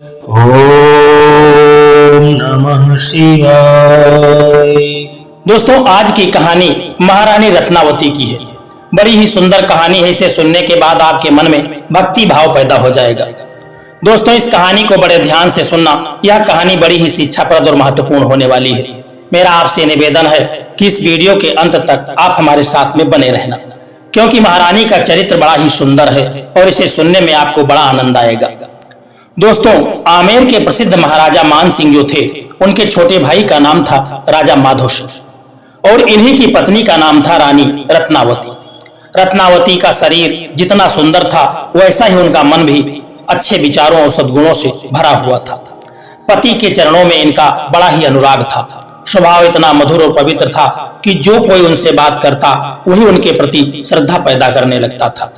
ओम नमः शिवाय। दोस्तों, आज की कहानी महारानी रत्नावती की है। बड़ी ही सुंदर कहानी है। इसे सुनने के बाद आपके मन में भक्ति भाव पैदा हो जाएगा। दोस्तों, इस कहानी को बड़े ध्यान से सुनना। यह कहानी बड़ी ही शिक्षाप्रद और महत्वपूर्ण होने वाली है। मेरा आपसे निवेदन है कि इस वीडियो के अंत तक आप हमारे साथ में बने रहना, क्योंकि महारानी का चरित्र बड़ा ही सुंदर है और इसे सुनने में आपको बड़ा आनंद आएगा। दोस्तों, आमेर के प्रसिद्ध महाराजा मान सिंह जो थे, उनके छोटे भाई का नाम था राजा माधो सिंह और इन्हीं की पत्नी का नाम था रानी रत्नावती। रत्नावती का शरीर जितना सुंदर था, वैसा ही उनका मन भी अच्छे विचारों और सद्गुणों से भरा हुआ था। पति के चरणों में इनका बड़ा ही अनुराग था। स्वभाव इतना मधुर और पवित्र था कि जो कोई उनसे बात करता वही उनके प्रति श्रद्धा पैदा करने लगता था।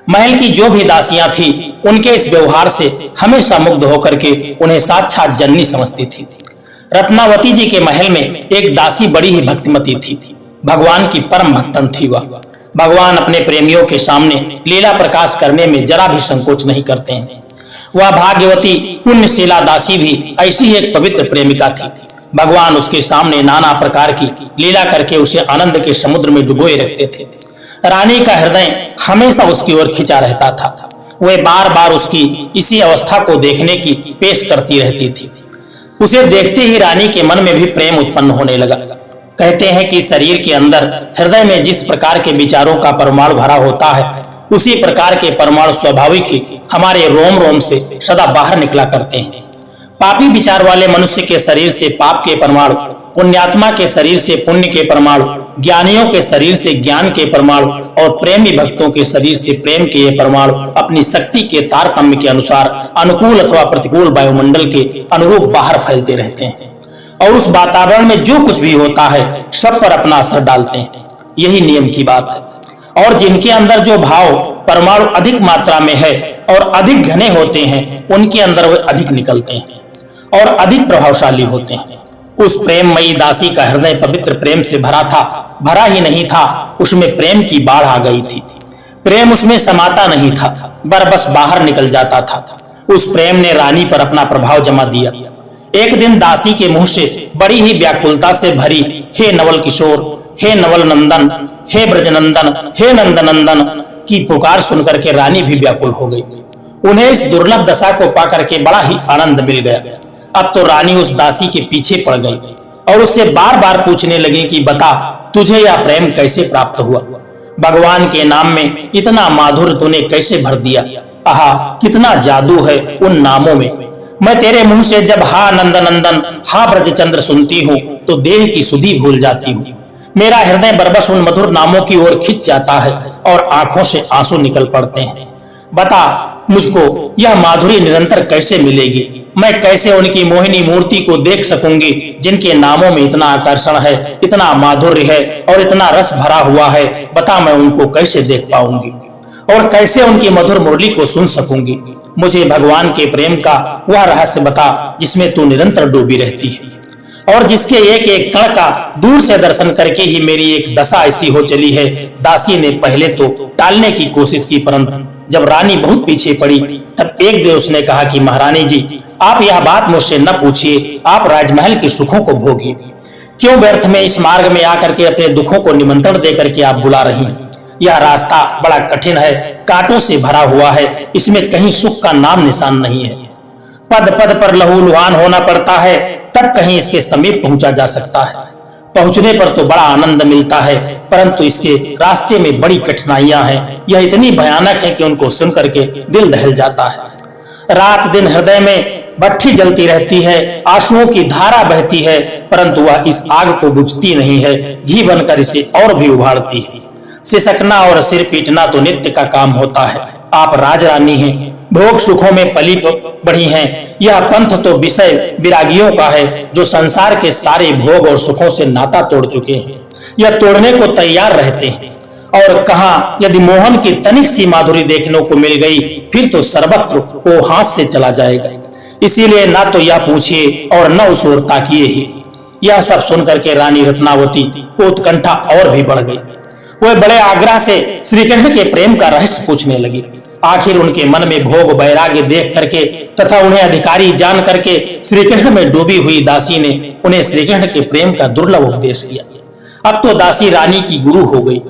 महल की जो भी दासियां थी, उनके इस व्यवहार से हमेशा मुग्ध होकर के उन्हें साक्षात जननी समझती थी। रत्नावती जी के महल में एक दासी बड़ी ही भक्तिमती थी। भगवान की परम भक्तन थी वह। भगवान अपने प्रेमियों के सामने लीला प्रकाश करने में जरा भी संकोच नहीं करते हैं। वह भाग्यवती पुण्यशीला दासी भी ऐसी एक पवित्र प्रेमिका थी। भगवान उसके सामने नाना प्रकार की लीला करके उसे आनंद के समुद्र में डुबोए रखते थे। रानी का हृदय हमेशा उसकी ओर खिंचा रहता था। वह बार बार उसकी इसी अवस्था को देखने की पेश करती रहती थी। उसे देखते ही रानी के मन में भी प्रेम उत्पन्न होने लगा। कहते हैं कि शरीर के अंदर हृदय में जिस प्रकार के विचारों का परमाणु भरा होता है, उसी प्रकार के परमाणु स्वाभाविक ही हमारे रोम रोम से सदा बाहर निकला करते हैं। पापी विचार वाले मनुष्य के शरीर से पाप के परमाणु, पुण्यात्मा के शरीर से पुण्य के परमाणु, ज्ञानियों के शरीर से ज्ञान के परमाणु और प्रेमी भक्तों के शरीर से प्रेम के ये परमाणु अपनी शक्ति के तारतम्य के अनुसार अनुकूल अथवा प्रतिकूल वायुमंडल के अनुरूप बाहर फैलते रहते हैं और उस वातावरण में जो कुछ भी होता है सब पर अपना असर डालते हैं। यही नियम की बात है। और जिनके अंदर जो भाव परमाणु अधिक मात्रा में है और अधिक घने होते हैं, उनके अंदर वे अधिक निकलते हैं और अधिक प्रभावशाली होते हैं। उस प्रेममयी दासी का हृदय पवित्र प्रेम से भरा था। भरा ही नहीं था, उसमें प्रेम की बाढ़ आ गई थी। प्रेम उसमें समाता नहीं था, बस बाहर निकल जाता था। उस प्रेम ने रानी पर अपना प्रभाव जमा दिया। एक दिन दासी के मुंह से बड़ी ही व्याकुलता से भरी हे नवल किशोर, हे नवल नंदन, हे ब्रजनंदन, हे नंदनंदन की पुकार सुनकर के रानी भी व्याकुल हो गई। उन्हें इस दुर्लभ दशा को पाकर के बड़ा ही आनंद मिल गया। अब तो रानी उस दासी के पीछे पड़ गई और उससे बार बार पूछने लगी कि बता, तुझे यह प्रेम कैसे प्राप्त हुआ? भगवान के नाम में इतना माधुर्य तूने कैसे भर दिया? आहा, कितना जादू है उन नामों में। मैं तेरे मुंह से जब हा नंदनंदन, हा ब्रजचंद्र सुनती हूँ तो देह की सुधि भूल जाती हूँ। मेरा हृदय बरबस उन मधुर नामों की ओर खिंच जाता है और आंखों से आंसू निकल पड़ते हैं। बता मुझको यह माधुरी निरंतर कैसे मिलेगी? मैं कैसे उनकी मोहिनी मूर्ति को देख सकूंगी जिनके नामों में इतना आकर्षण है, इतना माधुर्य है और इतना रस भरा हुआ है? बता, मैं उनको कैसे देख पाऊंगी और कैसे उनकी मधुर मुरली को सुन सकूंगी? मुझे भगवान के प्रेम का वह रहस्य बता जिसमें तू निरंतर डूबी रहती है और जिसके एक एक कण का दूर से दर्शन करके ही मेरी एक दशा ऐसी हो चली है। दासी ने पहले तो टालने की कोशिश की, परंतु जब रानी बहुत पीछे पड़ी तब एक दिन उसने कहा कि महारानी जी, आप यह बात मुझसे न पूछिए, आप राजमहल के सुखों को भोगिए। क्यों व्यर्थ में इस मार्ग में आकर के अपने दुखों को निमंत्रण दे करके आप बुला रही हैं? यह रास्ता बड़ा कठिन है, कांटों से भरा हुआ है, इसमें कहीं सुख का नाम निशान नहीं है। पद पद पर लहूलुहान होना पड़ता है, तब कहीं इसके समीप पहुंचा जा सकता है। पहुंचने पर तो बड़ा आनंद मिलता है, परंतु इसके रास्ते में बड़ी कठिनाइयां हैं। यह इतनी भयानक है कि उनको सुन करके दिल दहल जाता है। रात दिन हृदय में भट्ठी जलती रहती है, आंसुओं की धारा बहती है, परंतु वह इस आग को बुझती नहीं है, घी बनकर इसे और भी उभारती है। सिसकना और सिर पीटना तो नित्य का काम होता है। आप राजरानी हैं, भोग सुखों में पली बढ़ी हैं। यह पंथ तो विषय विरागियों का है, जो संसार के सारे भोग और सुखों से नाता तोड़ चुके हैं। यह तोड़ने को तैयार रहते हैं और कहा यदि मोहन की तनिक सी माधुरी देखने को मिल गई, फिर तो सर्वत्र वो हाथ से चला जाएगा। इसीलिए ना तो यह पूछिए और न उस ओर ताकिए ही। यह सब सुनकर के रानी रत्नावती को उत्कंठा और भी बढ़ गई। वह बड़े आग्रह से श्री कृष्ण के प्रेम का रहस्य पूछने लगी। आखिर उनके मन में भोग वैराग्य देख करके तथा उन्हें अधिकारी जान करके श्री कृष्ण में डूबी हुई दासी ने उन्हें श्री कृष्ण के प्रेम का दुर्लभ उपदेश किया। अब तो दासी रानी की गुरु हो गई।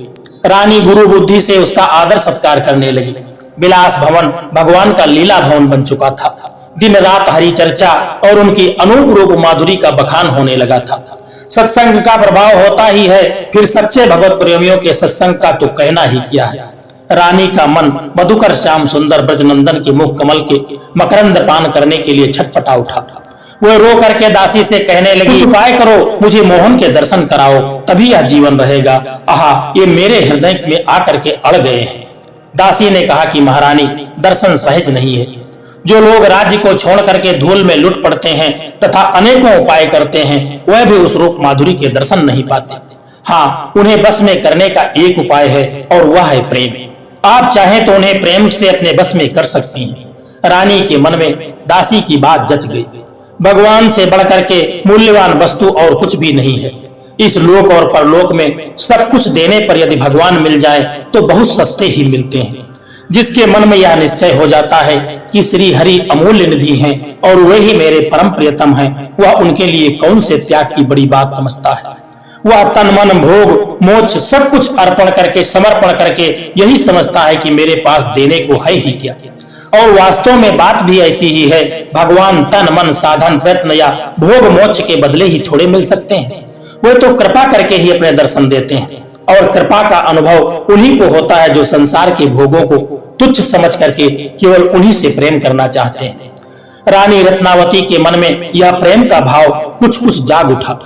रानी गुरु बुद्धि से उसका आदर सत्कार करने लगी। विलास भवन भगवान का लीला भवन बन चुका था। दिन रात हरि चर्चा और उनकी अनूप रूप माधुरी का बखान होने लगा था। सत्संग का प्रभाव होता ही है, फिर सच्चे भगवत प्रेमियों के सत्संग का तो कहना ही क्या है। रानी का मन मधुकर श्याम सुंदर ब्रजनंदन के मुख कमल के मकरंद पान करने के लिए छटपटा उठा। वह रो करके दासी से कहने लगी, कुछ उपाय करो, मुझे मोहन के दर्शन कराओ, तभी यह जीवन रहेगा। आहा, ये मेरे हृदय में आकर के अड़ गए हैं। दासी ने कहा कि महारानी, दर्शन सहज नहीं है। जो लोग राज्य को छोड़ करके धूल में लुट पड़ते हैं तथा अनेकों उपाय करते हैं, वह भी उस रूप माधुरी के दर्शन नहीं पाते। हाँ, उन्हें बस में करने का एक उपाय है और वह है प्रेम। आप चाहें तो उन्हें प्रेम से अपने बस में कर सकती हैं। रानी के मन में दासी की बात जच गई। भगवान से बढ़कर के मूल्यवान वस्तु और कुछ भी नहीं है। इस लोक और परलोक में सब कुछ देने पर यदि भगवान मिल जाए तो बहुत सस्ते ही मिलते हैं। जिसके मन में यह निश्चय हो जाता है कि श्री हरि अमूल्य निधि हैं और वही मेरे परम प्रियतम हैं, वह उनके लिए कौन से त्याग की बड़ी बात समझता है। वह तन मन भोग मोक्ष सब कुछ अर्पण करके समर्पण करके यही समझता है कि मेरे पास देने को है ही क्या। और वास्तव में बात भी ऐसी ही है। भगवान तन मन साधन प्रयत्न या भोग मोक्ष के बदले ही थोड़े मिल सकते हैं। वे तो कृपा करके ही अपने दर्शन देते हैं और कृपा का अनुभव उन्हीं को होता है जो संसार के भोगों को तुच्छ समझ करके केवल उन्हीं से प्रेम करना चाहते हैं। रानी रत्नावती के मन में यह प्रेम का भाव कुछ कुछ जाग उठा।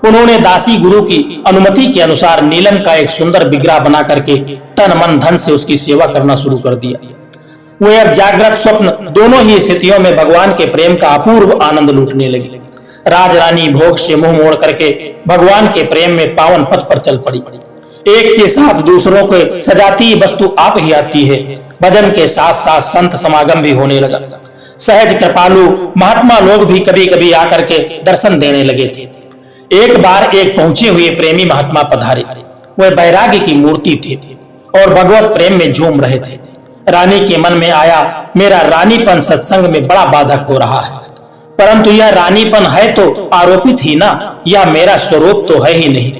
उन्होंने दासी गुरु की अनुमति के अनुसार नीलम का एक सुंदर विग्रह बना करके तन मन धन से उसकी सेवा करना शुरू कर दिया। वे अब जागृत स्वप्न दोनों ही स्थितियों में भगवान के प्रेम का अपूर्व आनंद लूटने लगी। राजरानी भोग से मुंह मोड़ करके भगवान के प्रेम में पावन पथ पर चल पड़ी। एक के साथ दूसरों को सजाती वस्तु आप ही आती है। भजन के साथ साथ संत समागम भी होने लगा। सहज कृपालु महात्मा लोग भी कभी कभी आकर के दर्शन देने लगे थे। एक बार एक पहुंचे हुए प्रेमी महात्मा पधारे। वह वैराग्य की मूर्ति थे और भगवत प्रेम में झूम रहे थे। रानी के मन में आया, मेरा रानीपन सत्संग में बड़ा बाधक हो रहा है, परंतु यह रानीपन है तो आरोपित ही ना, यह मेरा स्वरूप तो है ही नहीं,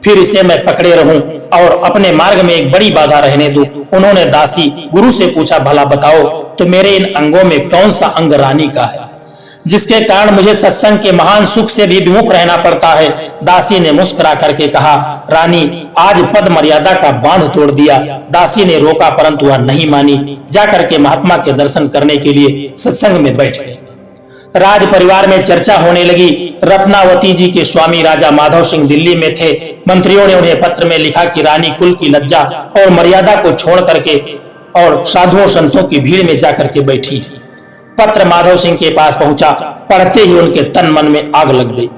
फिर इसे मैं पकड़े रहूं और अपने मार्ग में एक बड़ी बाधा रहने दूं। उन्होंने दासी गुरु से पूछा, भला बताओ तो मेरे इन अंगों में कौन सा अंग रानी का है जिसके कारण मुझे सत्संग के महान सुख से भी विमुख रहना पड़ता है। दासी ने मुस्कुरा करके कहा, रानी आज पद मर्यादा का बांध तोड़ दिया। दासी ने रोका परंतु वह नहीं मानी। जाकर के महात्मा के दर्शन करने के लिए सत्संग में बैठ गए। राज परिवार में चर्चा होने लगी। रत्नावती जी के स्वामी राजा माधव सिंह दिल्ली में थे। मंत्रियों ने उन्हें पत्र में लिखा कि रानी कुल की लज्जा और मर्यादा को छोड़ करके और साधुओं संतों की भीड़ में जाकर के बैठी। पत्र माधव सिंह के पास पहुंचा। पढ़ते ही उनके तन मन में आग लग गई।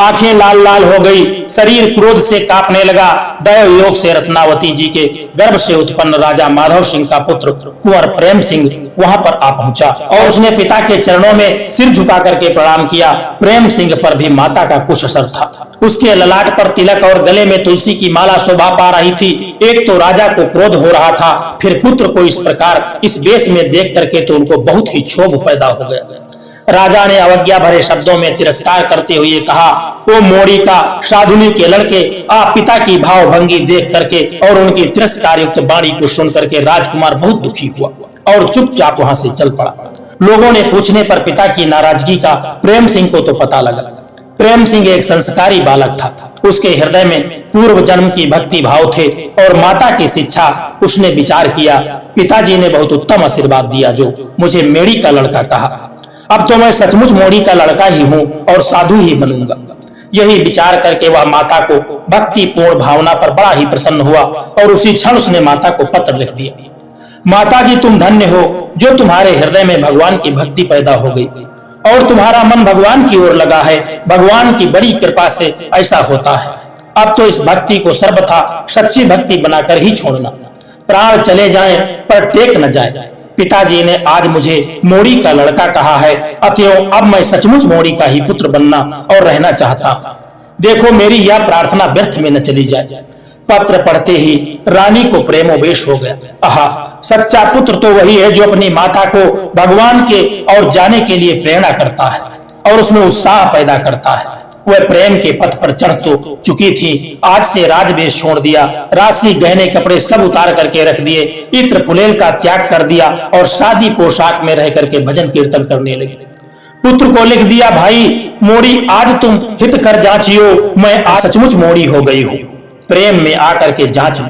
आंखें लाल लाल हो गई, शरीर क्रोध से कांपने लगा। दैव योग से रत्नावती जी के गर्भ से उत्पन्न राजा माधव सिंह का पुत्र कुंवर प्रेम सिंह वहां पर आ पहुंचा और उसने पिता के चरणों में सिर झुका करके प्रणाम किया। प्रेम सिंह पर भी माता का कुछ असर था। उसके ललाट पर तिलक और गले में तुलसी की माला शोभा पा रही थी। एक तो राजा को क्रोध हो रहा था, फिर पुत्र को इस प्रकार इस वेश में देख करके तो उनको बहुत ही क्षोभ पैदा हो गया। राजा ने अवज्ञा भरे शब्दों में तिरस्कार करते हुए कहा, ओ मोड़ी का साधुनी के लड़के, आप पिता की भावभंगी देख करके और उनकी तिरस्कार युक्त वाणी को सुन करके राजकुमार बहुत दुखी हुआ और चुपचाप वहां से चल पड़ा। लोगों ने पूछने पर पिता की नाराजगी का प्रेम सिंह को तो पता लगा। प्रेम सिंह एक संस्कारी बालक था। उसके हृदय में पूर्व जन्म की भक्ति भाव थे और माता की शिक्षा। उसने विचार किया, पिताजी ने बहुत उत्तम आशीर्वाद दिया जो मुझे मेड़ी का लड़का कहा। अब तो मैं सचमुच मोड़ी का लड़का ही हूँ और साधु ही बनूंगा। यही विचार करके वह माता को भक्ति पूर्ण भावना पर बड़ा ही प्रसन्न हुआ और उसी क्षण उसने माता को पत्र लिख दिया। माता जी, तुम धन्य हो जो तुम्हारे हृदय में भगवान की भक्ति पैदा हो गई और तुम्हारा मन भगवान की ओर लगा है। भगवान की बड़ी कृपा से ऐसा होता है। अब तो इस भक्ति को सर्वथा सच्ची भक्ति बनाकर ही छोड़ना। प्राण चले जाएं पर टेक न जाए। पिताजी ने आज मुझे मोड़ी का लड़का कहा है, अतएव अब मैं सचमुच मोड़ी का ही पुत्र बनना और रहना चाहता हूँ। देखो मेरी यह प्रार्थना व्यर्थ में न चली जाए। पत्र पढ़ते ही रानी को प्रेमोवेश हो गया। आहा, सच्चा पुत्र तो वही है जो अपनी माता को भगवान के और जाने के लिए प्रेरणा करता है और उसमें उत्साह पैदा करता है। वह प्रेम के पथ पर चढ़ तो चुकी थी, आज से राजवेश छोड़ दिया, राशि गहने कपड़े सब उतार करके रख दिए, इत्र पुलेल का त्याग कर दिया और शादी पोशाक में रह करके भजन कीर्तन करने लगी। पुत्र को लिख दिया, भाई मोड़ी आज तुम हित कर जांचियो, मैं आज सचमुच मोड़ी हो गई हूँ, प्रेम में आकर के जांच।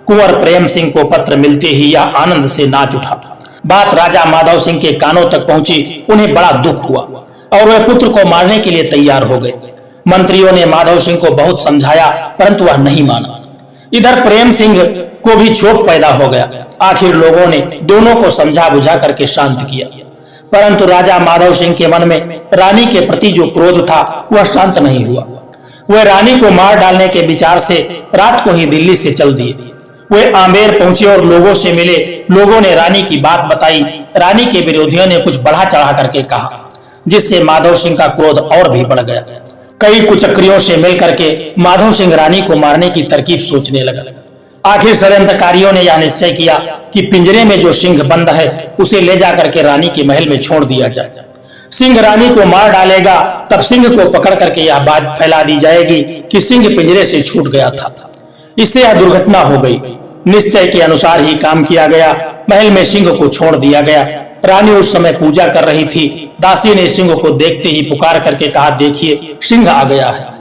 कुंवर प्रेम सिंह को पत्र मिलते ही यह आनंद से नाच उठा। बात राजा माधव सिंह के कानों तक पहुंची, उन्हें बड़ा दुख हुआ और वह पुत्र को मारने के लिए तैयार हो गए। मंत्रियों ने माधव सिंह को बहुत समझाया परंतु वह नहीं माना। इधर प्रेम सिंह को भी क्षोभ पैदा हो गया। आखिर लोगों ने दोनों को समझा बुझा करके शांत किया, परंतु राजा माधव सिंह के मन में रानी के प्रति जो क्रोध था वह शांत नहीं हुआ। वह रानी को मार डालने के विचार से रात को ही दिल्ली से चल दिए। वे आमेर पहुंचे और लोगों से मिले। लोगों ने रानी की बात बताई। रानी के विरोधियों ने कुछ बढ़ा चढ़ा करके कहा, जिससे माधव सिंह का क्रोध और भी बढ़ गया। कई कुचक्रियों से मिलकर के माधव सिंह रानी को मारने की तरकीब सोचने लगा। आखिर षड्यंत्रकारियों ने यह निश्चय किया कि पिंजरे में जो सिंह बंद है उसे ले जाकर के रानी के महल में छोड़ दिया जाए। सिंह रानी को मार डालेगा, तब सिंह को पकड़ करके यह बात फैला दी जाएगी कि सिंह पिंजरे से छूट गया था। इससे यह दुर्घटना हो गई। निश्चय के अनुसार ही काम किया गया। महल में सिंह को छोड़ दिया गया। रानी उस समय पूजा कर रही थी। दासी ने सिंह को देखते ही पुकार करके कहा, देखिए सिंह आ गया है।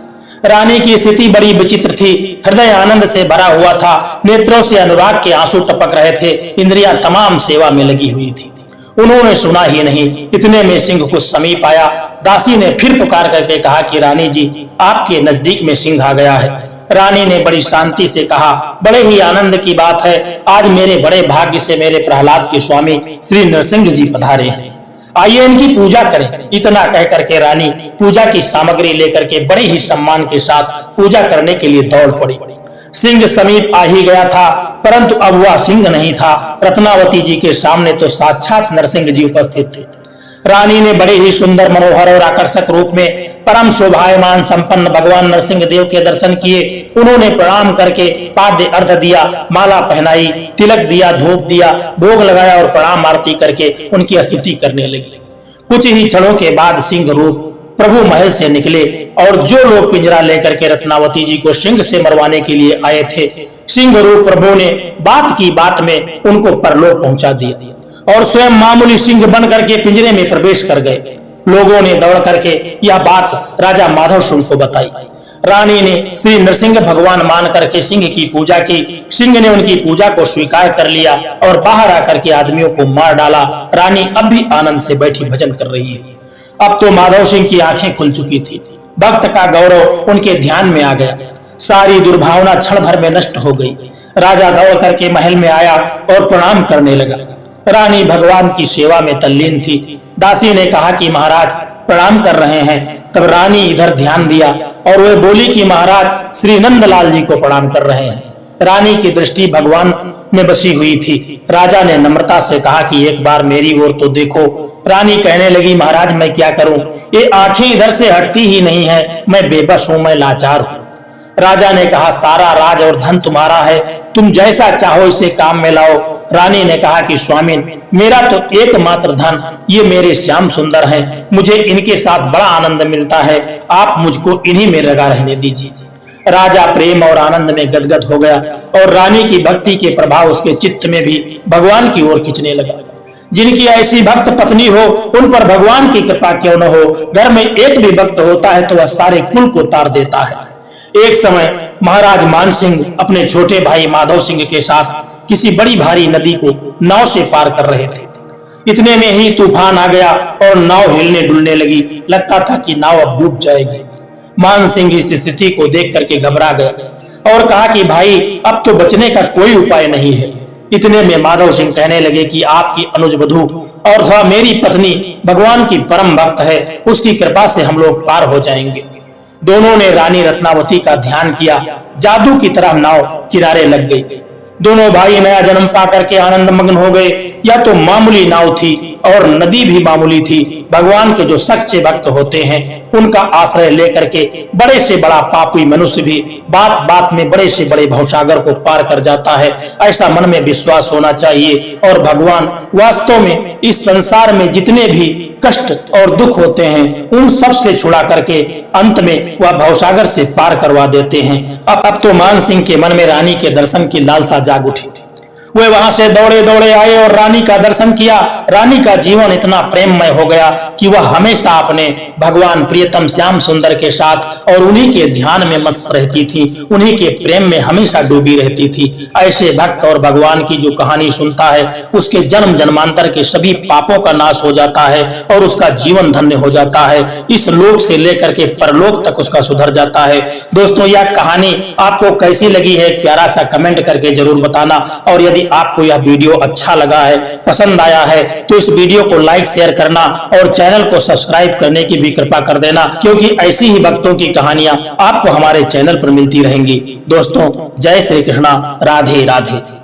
रानी की स्थिति बड़ी विचित्र थी। हृदय आनंद से भरा हुआ था, नेत्रों से अनुराग के आंसू टपक रहे थे, इंद्रियां तमाम सेवा में लगी हुई थी। उन्होंने सुना ही नहीं, इतने में सिंह कुछ समीप आया। दासी ने फिर पुकार करके कहा कि रानी जी, आपके नजदीक में सिंह आ गया है। रानी ने बड़ी शांति से कहा, बड़े ही आनंद की बात है, आज मेरे बड़े भाग्य से मेरे प्रहलाद के स्वामी श्री नरसिंह जी पधारे हैं, आइए इनकी पूजा करें। इतना कह करके रानी पूजा की सामग्री लेकर के बड़े ही सम्मान के साथ पूजा करने के लिए दौड़ पड़ी। सिंह समीप आ ही गया था, परंतु अब वह सिंह नहीं था। रत्नावती जी के सामने तो साक्षात नरसिंह जी उपस्थित थे। रानी ने बड़े ही सुंदर, मनोहर और आकर्षक रूप में परम शोभायमान संपन्न भगवान नरसिंह देव के दर्शन किए। उन्होंने प्रणाम करके पाद्य अर्घ दिया, माला पहनाई, तिलक दिया, धूप दिया, भोग लगाया और प्रणाम आरती करके उनकी स्तुति करने लगी। कुछ ही क्षणों के बाद सिंह रूप प्रभु महल से निकले और जो लोग पिंजरा लेकर के रत्नावती जी को सिंह से मरवाने के लिए आए थे, सिंह रूप प्रभु ने बात की बात में उनको परलोक पहुंचा दिया और स्वयं मामूली सिंह बन करके पिंजरे में प्रवेश कर गए। लोगों ने दौड़ करके यह बात राजा माधव सिंह को बताई। रानी ने श्री नरसिंह भगवान मान करके सिंह की पूजा की। सिंह ने उनकी पूजा को स्वीकार कर लिया और बाहर आकर के आदमियों को मार डाला। रानी अब भी आनंद से बैठी भजन कर रही है। अब तो माधव सिंह की आंखें खुल चुकी थी। भक्त का गौरव उनके ध्यान में आ गया। सारी दुर्भावना क्षण भर में नष्ट हो गई। राजा दौड़ करके महल में आया और प्रणाम करने लगा। रानी भगवान की सेवा में तल्लीन थी। दासी ने कहा कि महाराज प्रणाम कर रहे हैं। तब रानी इधर ध्यान दिया और वह बोली कि महाराज श्री नंदलाल जी को प्रणाम कर रहे हैं। रानी की दृष्टि भगवान में बसी हुई थी। राजा ने नम्रता से कहा कि एक बार मेरी ओर तो देखो। रानी कहने लगी, महाराज मैं क्या करूं, ये आंखें इधर से हटती ही नहीं है, मैं बेबस हूं, मैं लाचार हूं। राजा ने कहा, सारा राज और धन तुम्हारा है, तुम जैसा चाहो इसे काम में लाओ। रानी ने कहा कि स्वामी, मेरा तो एकमात्र धन ये मेरे श्याम सुंदर हैं, मुझे इनके साथ बड़ा आनंद मिलता है, आप मुझको इन्हीं में लगा रहने दीजिए। राजा प्रेम और आनंद में गदगद हो गया और रानी की भक्ति के प्रभाव उसके चित्त में भी भगवान की ओर खींचने लगा। जिनकी ऐसी भक्त पत्नी हो उन पर भगवान की कृपा क्यों न हो। घर में एक भी भक्त होता है तो वह सारे कुल को तार देता है। एक समय महाराज मान सिंह अपने छोटे भाई माधव सिंह के साथ किसी बड़ी भारी नदी को नाव से पार कर रहे थे। इतने में ही तूफान आ गया और नाव हिलने डुलने लगी। लगता था कि नाव अब डूब जाएगी। मान सिंह इस स्थिति को देख करके घबरा गया और कहा कि भाई अब तो बचने का कोई उपाय नहीं है। इतने में माधव सिंह कहने लगे कि आपकी अनुज वधू और वह मेरी पत्नी भगवान की परम भक्त है, उसकी कृपा से हम लोग पार हो जाएंगे। दोनों ने रानी रत्नावती का ध्यान किया। जादू की तरह नाव किनारे लग गई। दोनों भाई नया जन्म पा करके आनंद मग्न हो गए। यह तो मामूली नाव थी, और नदी भी मामूली थी। भगवान के जो सच्चे भक्त होते हैं उनका आश्रय लेकर के बड़े से बड़ा पापी मनुष्य भी बात बात में बड़े से बड़े भवसागर को पार कर जाता है। ऐसा मन में विश्वास होना चाहिए। और भगवान वास्तव में इस संसार में जितने भी कष्ट और दुख होते हैं उन सब से छुड़ा करके अंत में वह भवसागर से पार करवा देते हैं। अब तो मान सिंह के मन में रानी के दर्शन की लालसा जाग उठी। वे वहां से दौड़े दौड़े आए और रानी का दर्शन किया। रानी का जीवन इतना प्रेममय हो गया कि वह हमेशा अपने भगवान प्रियतम श्याम सुंदर के साथ और उन्हीं के ध्यान में मस्त रहती थी, उन्हीं के प्रेम में हमेशा डूबी रहती थी। ऐसे भक्त और भगवान की जो कहानी सुनता है उसके जन्म जन्मांतर के सभी पापों का नाश हो जाता है और उसका जीवन धन्य हो जाता है। इस लोक से लेकर के परलोक तक उसका सुधर जाता है। दोस्तों, यह कहानी आपको कैसी लगी है प्यारा सा कमेंट करके जरूर बताना। और यदि आपको यह वीडियो अच्छा लगा है, पसंद आया है, तो इस वीडियो को लाइक शेयर करना और चैनल को सब्सक्राइब करने की भी कृपा कर देना, क्योंकि ऐसी ही भक्तों की कहानियां आपको हमारे चैनल पर मिलती रहेंगी। दोस्तों, जय श्री कृष्णा, राधे राधे।